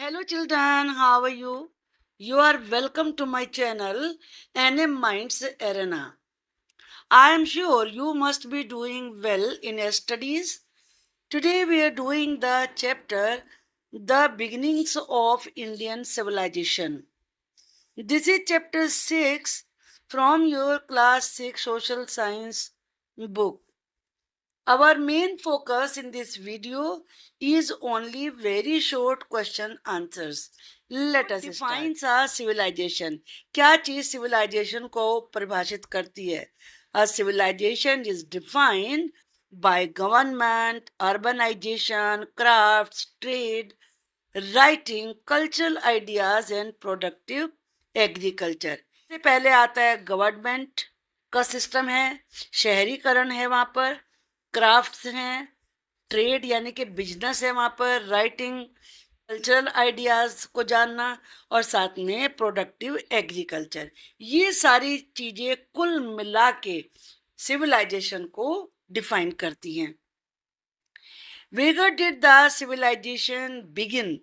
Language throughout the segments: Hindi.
Hello children, how are you? You are welcome to my channel NM Minds Arena. I am sure you must be doing well in your studies. Today we are doing the chapter The Beginnings of Indian Civilization. This is chapter 6 from your class 6 social science book. Our main focus in this video is only very short question answers. Let us defines a civilization. क्या चीज civilization को परिभाषित करती है? A civilization is defined by government, urbanization, crafts, trade, writing, cultural ideas and productive agriculture. इससे पहले आता है गवर्नमेंट का सिस्टम है, शहरीकरण है, वहां पर क्राफ्ट्स हैं, ट्रेड यानी कि बिजनेस है, वहां पर राइटिंग, कल्चरल आइडियाज को जानना और साथ में प्रोडक्टिव एग्रीकल्चर। ये सारी चीजें कुल मिला के सिविलाइजेशन को डिफाइन करती हैं। Where did the civilization begin?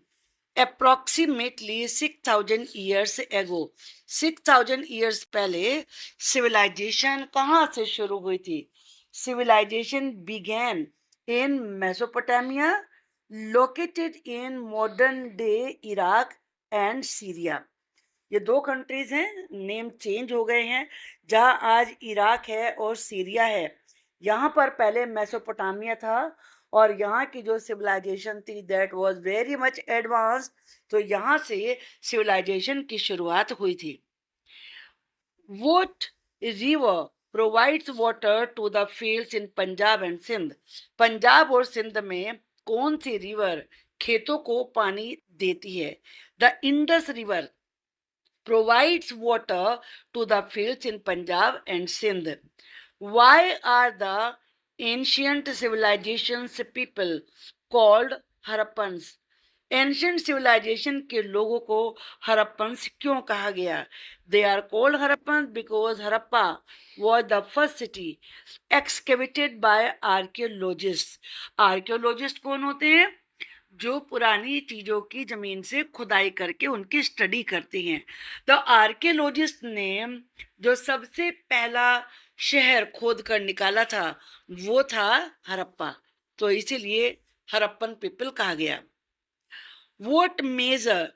Approximately 6,000 years ago. 6,000 years पहले civilization कहाँ से शुरू हुई थी? Civilization began in Mesopotamia, located in modern day Iraq and Syria. ये दो कंट्रीज हैं, नेम चेंज हो गए हैं, जहां आज इराक है और सीरिया है। यहाँ पर पहले मेसोपोटामिया था और यहाँ की जो सिविलाइजेशन थी that was very much advance, तो यहाँ से सिविलाइजेशन की शुरुआत हुई थी। What river provides water to the fields in Punjab and Sindh? Punjab और सिंध में कौन सी रिवर खेतों को पानी देती है? The Indus river provides water to the fields in Punjab and Sindh. Why are the ancient civilizations people called Harappans? Ancient civilization के लोगों को हरप्पन्स क्यों कहा गया? They are called Harappans because Harappa was the first city excavated by archaeologist. Archaeologist कौन होते हैं? जो पुरानी चीजों की जमीन से खुदाई करके उनकी स्टडी करती हैं। तो आर्कियोलॉजिस्ट ने जो सबसे पहला शहर खोद कर निकाला था वो था हरप्पा, तो इसीलिए हरप्पन पीपल कहा गया। What major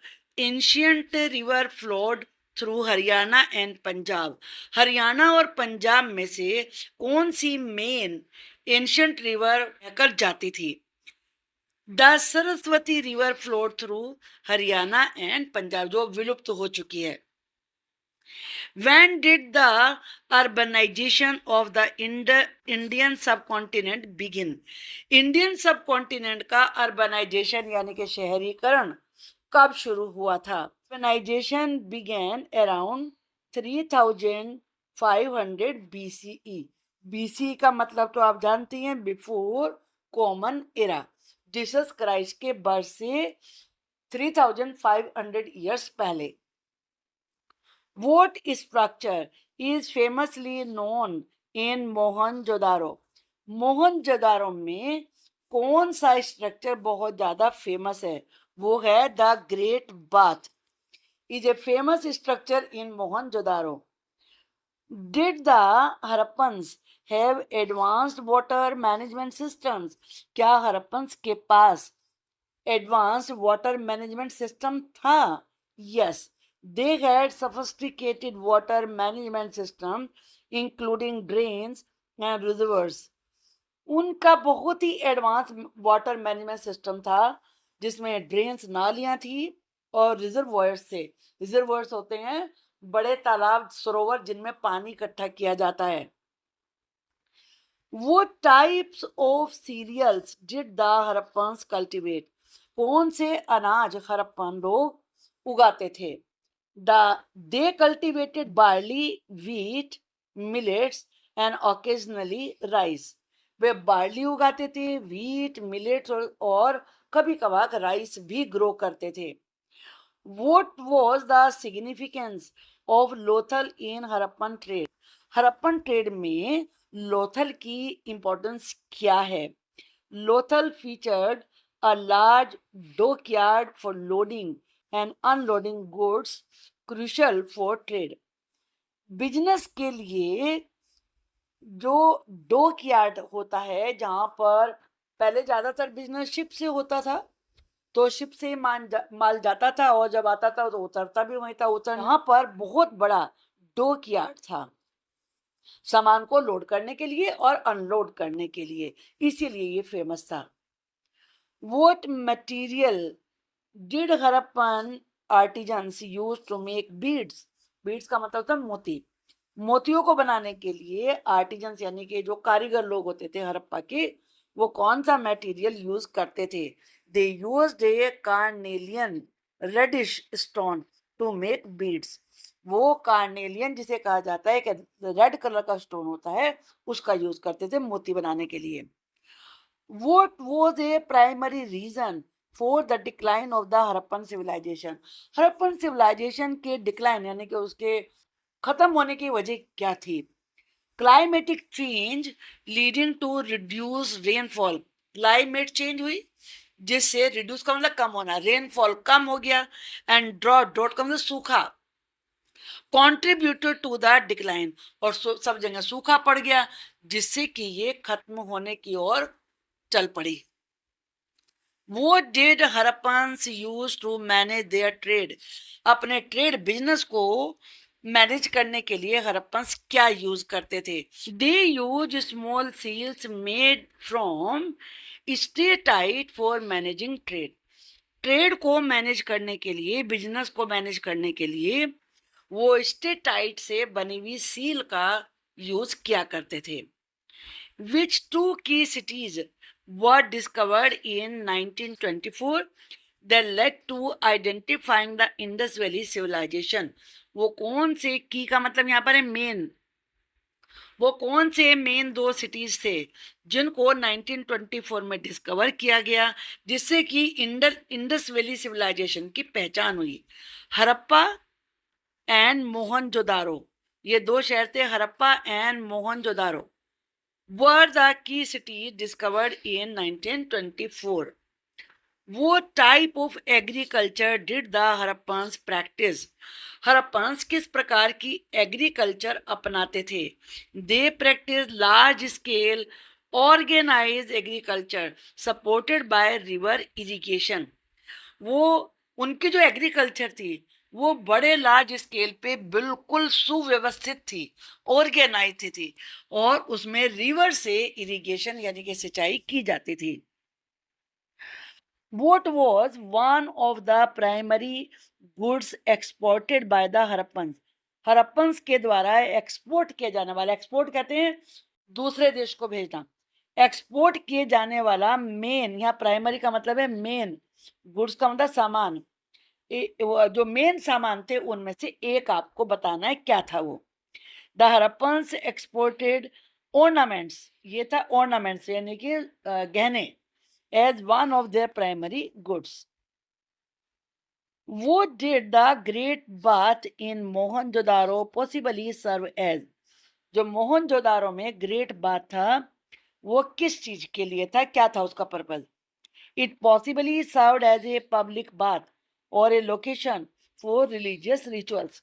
ancient river flowed through Haryana and Punjab? Haryana और पंजाब में से कौन सी मेन एंशियंट रिवर बहकर जाती थी? The Saraswati river flowed through Haryana and Punjab, जो विलुप्त हो चुकी है। When did the urbanization of the Indian subcontinent begin? Indian subcontinent का अर्बनाइजेशन यानी कि शहरीकरण कब शुरू हुआ था? Urbanization began around 3500 BCE. BCE का मतलब तो आप जानती हैं, before common era, Jesus Christ के बर्थ से 3500 ईयर्स पहले। What structure is famously known in Mohenjodaro? Mohenjodaro में कौन सा स्ट्रक्चर बहुत ज्यादा फेमस है? वो है the great bath, is a famous structure in Mohenjodaro. Did the Harappans have advanced water management systems? क्या हरप्पन्स के पास एडवांस्ड वाटर मैनेजमेंट सिस्टम था? Yes, they had sophisticated water management system including drains and reservoirs. उनका बहुत ही एडवांस वाटर मैनेजमेंट सिस्टम था जिसमें ड्रेन्स, नालियां थी और रिजर्वॉयर्स थे। रिजर्वॉयर्स होते हैं बड़े तालाब, सरोवर जिनमें पानी इकट्ठा किया जाता है। वो types of cereals did the Harappans cultivate? कौन से अनाज हरप्पन लोग उगाते थे? They cultivated barley, wheat, millets and occasionally rice. Way barley उगाते थे, व्हीट, मिलेट्स और कभी कभार राइस भी ग्रो करते थे। What was the significance of Lothal in Harappan trade? Harappan trade में लोथल की इंपॉर्टेंस क्या है? Lothal featured a large dockyard for loading and unloading goods crucial for trade. Business के लिए जो डॉक यार्ड होता है, जहां पर पहले ज्यादातर बिजनेस शिप से होता था, तो शिप से ही माल जाता था और जब आता था तो उतरता भी वहीं था। यहाँ पर बहुत बड़ा डॉक यार्ड था सामान को लोड करने के लिए और अनलोड करने के लिए, इसीलिए ये फेमस था। What material did Harappan artisans use to make beads? Beads का मतलब था मोती। मोतियों को बनाने के लिए आर्टिजन्स यानी कि जो कारीगर लोग होते थे हड़प्पा के, वो कौन सा मटेरियल यूज करते थे? They used a carnelian reddish stone to make beads. वो कार्नेलियन जिसे कहा जाता है कि रेड कलर का स्टोन होता है, उसका यूज करते थे मोती बनाने के लिए। What was a primary reason for the decline of the Harappan civilization? Harappan civilization के डिक्लाइन यानी कि उसके खत्म होने की वजह क्या थी? Climatic change leading to reduce rainfall. Climate change हुई जिससे रिड्यूस का मतलब कम होना, रेनफॉल कम हो गया, एंड ड्रॉट, ड्रॉट का मतलब सूखा, कॉन्ट्रीब्यूटेड टू द डिक्लाइन, और सब जगह सूखा पड़ गया जिससे कि ये खत्म होने की ओर चल पड़ी। What did Harappans use to manage their trade? अपने ट्रेड बिजनेस को मैनेज करने के लिए हड़प्पन्स क्या यूज करते थे? They use small seals made from steatite for managing trade. Trade को मैनेज करने के लिए, बिजनेस को मैनेज करने के लिए वो स्टेटाइट से बनी हुई सील का यूज किया करते थे। Which two key cities were discovered in 1924 that led to identifying the Indus Valley civilization? वो कौन से की का मतलब यहाँ पर है मेन, वो कौन से मेन दो सिटीज थे जिनको 1924 में डिस्कवर किया गया, जिससे कि इंडस वैली सिविलाइजेशन की पहचान हुई? हड़प्पा एंड मोहनजोदारो, ये दो शहर थे, Harappa and Mohenjodaro were the key cities discovered in 1924. What type of agriculture did the Harappans practice? Harappans किस प्रकार की एग्रीकल्चर अपनाते थे? They practiced large scale organized agriculture supported by river irrigation. वो उनकी जो एग्रीकल्चर थी वो बड़े लार्ज स्केल पे बिल्कुल सुव्यवस्थित थी, ऑर्गेनाइज थी, और उसमें रिवर से इरिगेशन यानी कि सिंचाई की जाती थी। What was one of the primary goods exported by the Harappans? Harappans के द्वारा एक्सपोर्ट किया जाने वाला, एक्सपोर्ट कहते हैं दूसरे देश को भेजना, एक्सपोर्ट किए जाने वाला मेन, यहाँ प्राइमरी का मतलब है मेन, गुड्स का मतलब सामान, जो मेन सामान थे उनमें से एक आपको बताना है क्या था वो। द हड़प्पन्स एक्सपोर्टेड ऑर्नामेंट्स, ये था ऑर्नामेंट्स यानी कि गहने, as one of their primary goods. वो did the great bath in Mohenjodaro possibly serve as? जो मोहनजोदारो में ग्रेट बाथ था वो किस चीज के लिए था, क्या था उसका purpose? It possibly served as a public bath और a location for religious rituals.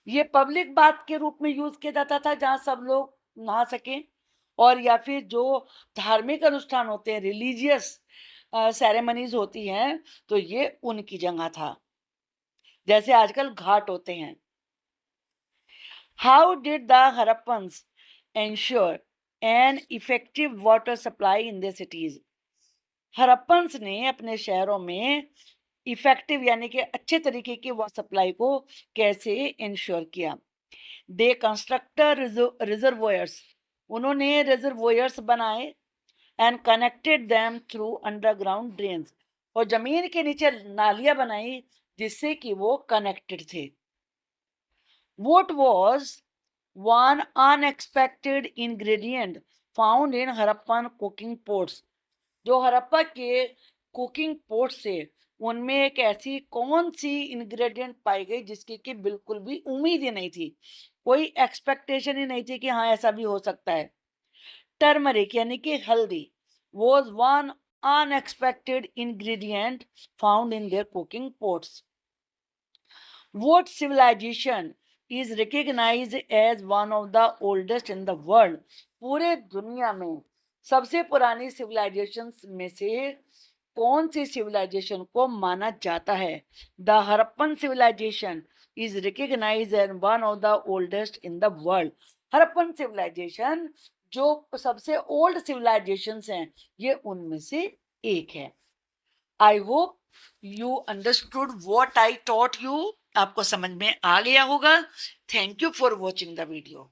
ये पब्लिक बाथ के रूप में यूज किया जाता था जहां सब लोग नहा सकें, और या फिर जो धार्मिक अनुष्ठान होते हैं, रिलीजियस सेरेमनीज होती हैं, तो ये उनकी जगह था, जैसे आजकल घाट होते हैं। How did the Harappans ensure an effective water supply in the cities? Harappans ने अपने शहरों में इफेक्टिव यानी कि अच्छे तरीके की वाटर सप्लाई को कैसे इंश्योर किया? दे कंस्ट्रक्टर रिजर्वोयर्स, उन्होंने रिजर्वोयर्स बनाए, and connected them through underground drains, और जमीन के नीचे नालियां बनाई जिससे कि वो कनेक्टेड थे। What was one unexpected ingredient found in Harappan cooking pots? जो हड़प्पा के कुकिंग पोट से उनमें एक ऐसी कौन सी इंग्रेडिएंट पाई गई जिसकी कि बिल्कुल भी उम्मीद ही नहीं थी, कोई एक्सपेक्टेशन ही नहीं थी कि हाँ ऐसा भी हो सकता है? टर्मरिक यानी कि हल्दी, was one unexpected ingredient found in their cooking pots. What civilization is recognized as one of the oldest in the world? पूरे दुनिया में सबसे पुरानी सिविलाइजेशंस में से कौन सी सिविलाइजेशन को माना जाता है? The Harappan civilization is recognize as one of the oldest in the world. Harappan civilization जो सबसे ओल्ड सिविलाइजेशंस हैं, ये उनमें से एक है. I hope you understood what I taught you. आपको समझ में आ गया होगा. Thank you for watching the video.